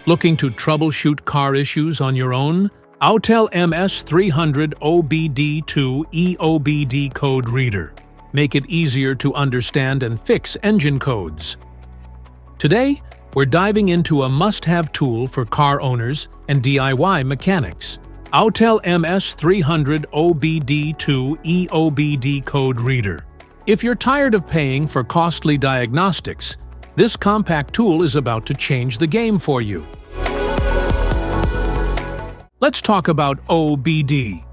Looking to troubleshoot car issues on your own? Autel MS300 OBD2-EOBD code reader. Make it easier to understand and fix engine codes. Today, we're diving into a must-have tool for car owners and DIY mechanics. Autel MS300 OBD2-EOBD code reader. If you're tired of paying for costly diagnostics, this compact tool is about to change the game for you. Let's talk about OBD.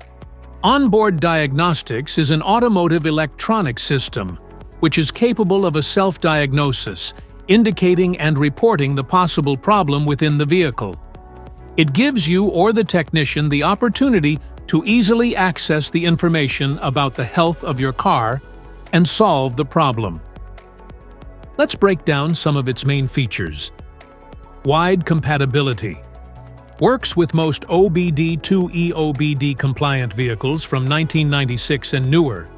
Onboard Diagnostics is an automotive electronic system which is capable of a self-diagnosis, indicating and reporting the possible problem within the vehicle. It gives you or the technician the opportunity to easily access the information about the health of your car and solve the problem. Let's break down some of its main features. Wide compatibility. Works with most OBD2-EOBD compliant vehicles from 1996 and newer,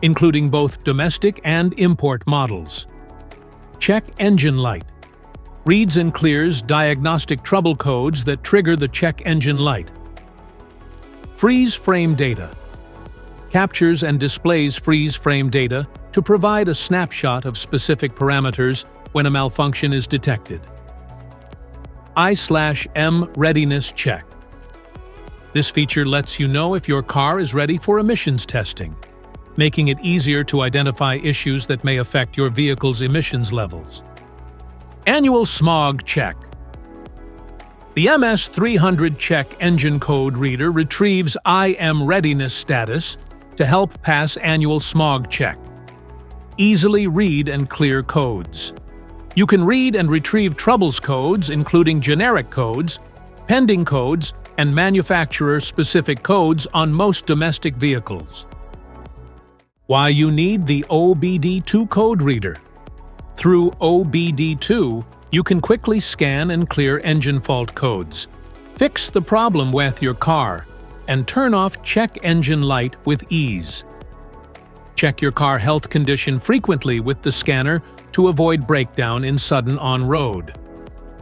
including both domestic and import models. Check engine light. Reads and clears diagnostic trouble codes that trigger the check engine light. Freeze frame data. Captures and displays freeze frame data to provide a snapshot of specific parameters when a malfunction is detected. I/M readiness check. This feature lets you know if your car is ready for emissions testing, making it easier to identify issues that may affect your vehicle's emissions levels. Annual smog check. The MS300 check engine code reader retrieves IM readiness status to help pass annual smog check. Easily read and clear codes. You can read and retrieve troubles codes, including generic codes, pending codes, and manufacturer-specific codes on most domestic vehicles. Why you need the OBD2 code reader? Through OBD2, you can quickly scan and clear engine fault codes, fix the problem with your car, and turn off check engine light with ease. Check your car health condition frequently with the scanner to avoid breakdown in sudden on-road.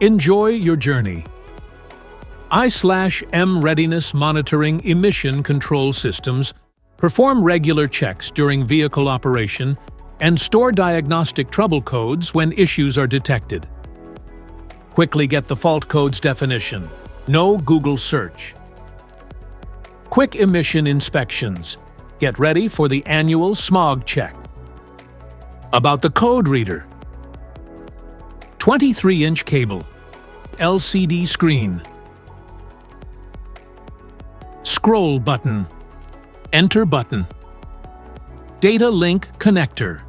Enjoy your journey. I/M readiness monitoring emission control systems perform regular checks during vehicle operation and store diagnostic trouble codes when issues are detected. Quickly get the fault codes definition. No Google search. Quick emission inspections. Get ready for the annual smog check. About the code reader. 23-inch cable. LCD screen. Scroll button. Enter button. Data link connector.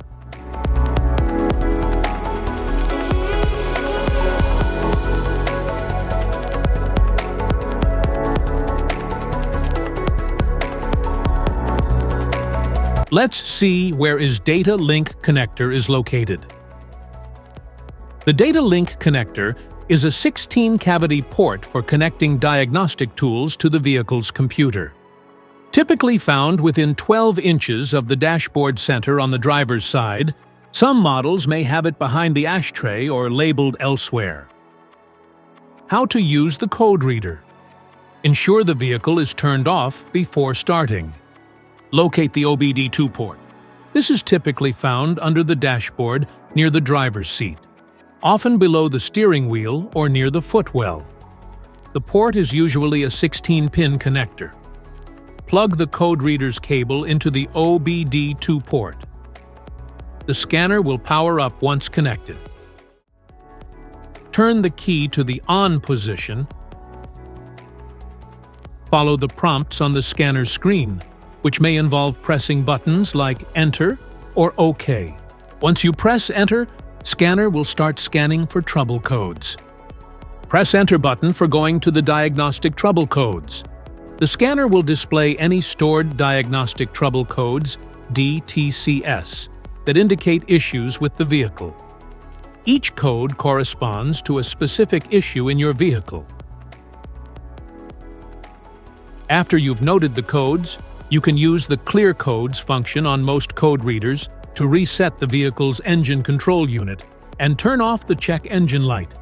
Let's see where is data link connector is located. The data link connector is a 16-cavity port for connecting diagnostic tools to the vehicle's computer. Typically found within 12 inches of the dashboard center on the driver's side, some models may have it behind the ashtray or labeled elsewhere. How to use the code reader. Ensure the vehicle is turned off before starting. Locate the OBD2 port. This is typically found under the dashboard near the driver's seat, often below the steering wheel or near the footwell. The port is usually a 16-pin connector. Plug the code reader's cable into the OBD2 port. The scanner will power up once connected. Turn the key to the on position. Follow the prompts on the scanner's screen, which may involve pressing buttons like Enter or OK. Once you press Enter, scanner will start scanning for trouble codes. Press Enter button for going to the Diagnostic Trouble Codes. The scanner will display any stored Diagnostic Trouble Codes, DTCs, that indicate issues with the vehicle. Each code corresponds to a specific issue in your vehicle. After you've noted the codes, you can use the Clear Codes function on most code readers to reset the vehicle's engine control unit and turn off the check engine light.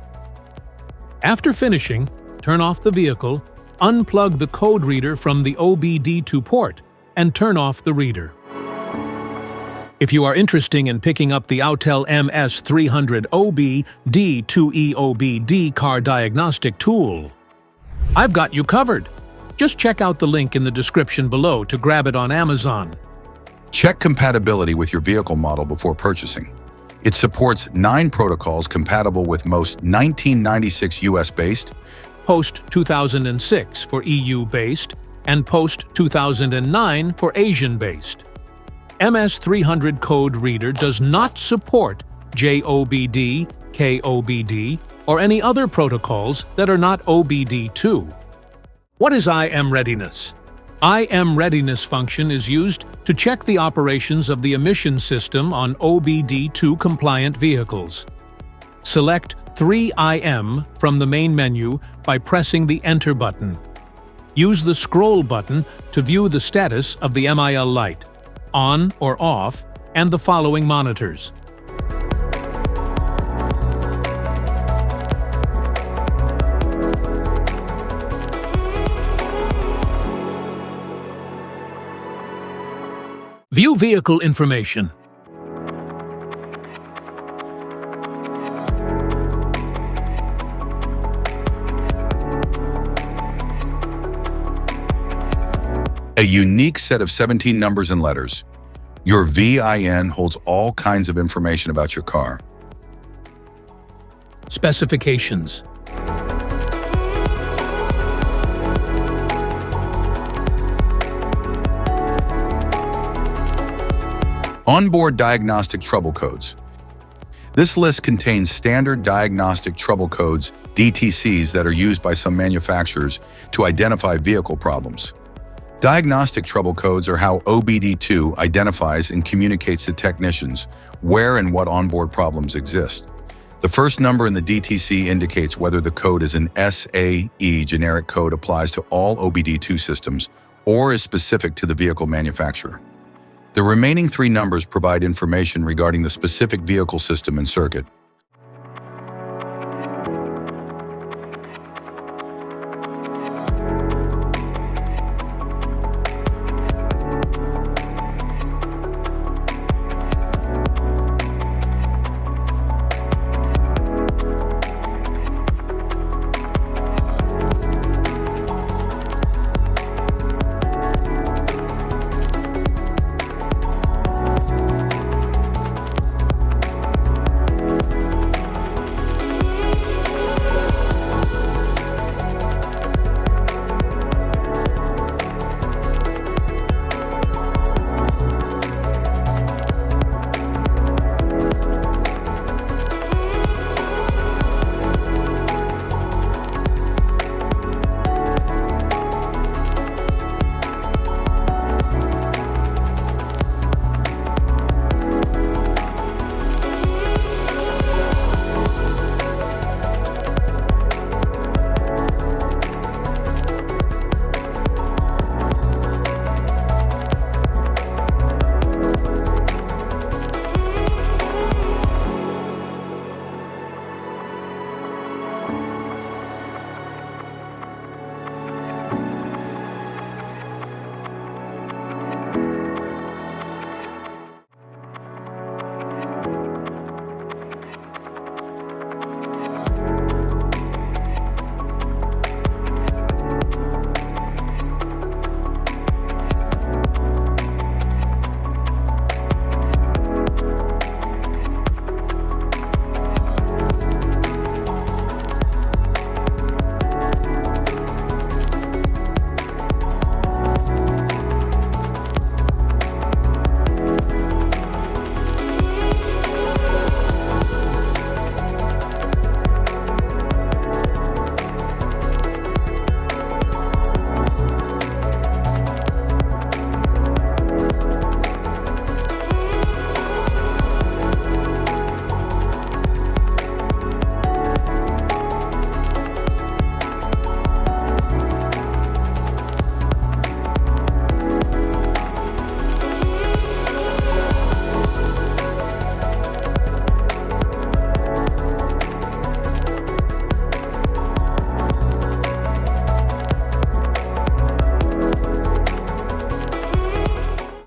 After finishing, turn off the vehicle, unplug the code reader from the OBD2 port, and turn off the reader. If you are interested in picking up the Autel MS300 OBD2-EOBD car diagnostic tool, I've got you covered. Just check out the link in the description below to grab it on Amazon. Check compatibility with your vehicle model before purchasing. It supports 9 protocols compatible with most 1996 US-based, post-2006 for EU-based, and post-2009 for Asian-based. MS300 code reader does not support JOBD, KOBD, or any other protocols that are not OBD2. What is IM readiness? IM readiness function is used to check the operations of the emission system on OBD2 compliant vehicles. Select 3IM from the main menu by pressing the Enter button. Use the Scroll button to view the status of the MIL light, on or off, and the following monitors. View vehicle information. a unique set of 17 numbers and letters. Your VIN holds all kinds of information about your car. Specifications. Onboard Diagnostic Trouble Codes. This list contains standard diagnostic trouble codes, DTCs, that are used by some manufacturers to identify vehicle problems. Diagnostic trouble codes are how OBD2 identifies and communicates to technicians where and what onboard problems exist. The first number in the DTC indicates whether the code is an SAE generic code, applies to all OBD2 systems, or is specific to the vehicle manufacturer. The remaining 3 numbers provide information regarding the specific vehicle system and circuit.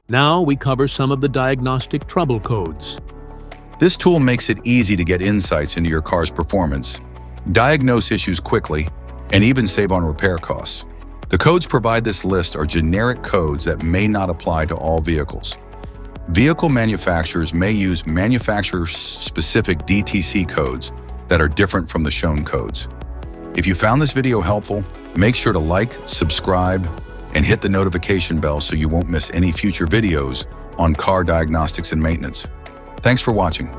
Now we cover some of the Diagnostic Trouble Codes. This tool makes it easy to get insights into your car's performance, diagnose issues quickly, and even save on repair costs. The codes provide this list are generic codes that may not apply to all vehicles. Vehicle manufacturers may use manufacturer-specific DTC codes that are different from the shown codes. If you found this video helpful, make sure to like, subscribe, and hit the notification bell so you won't miss any future videos on car diagnostics and maintenance. Thanks for watching.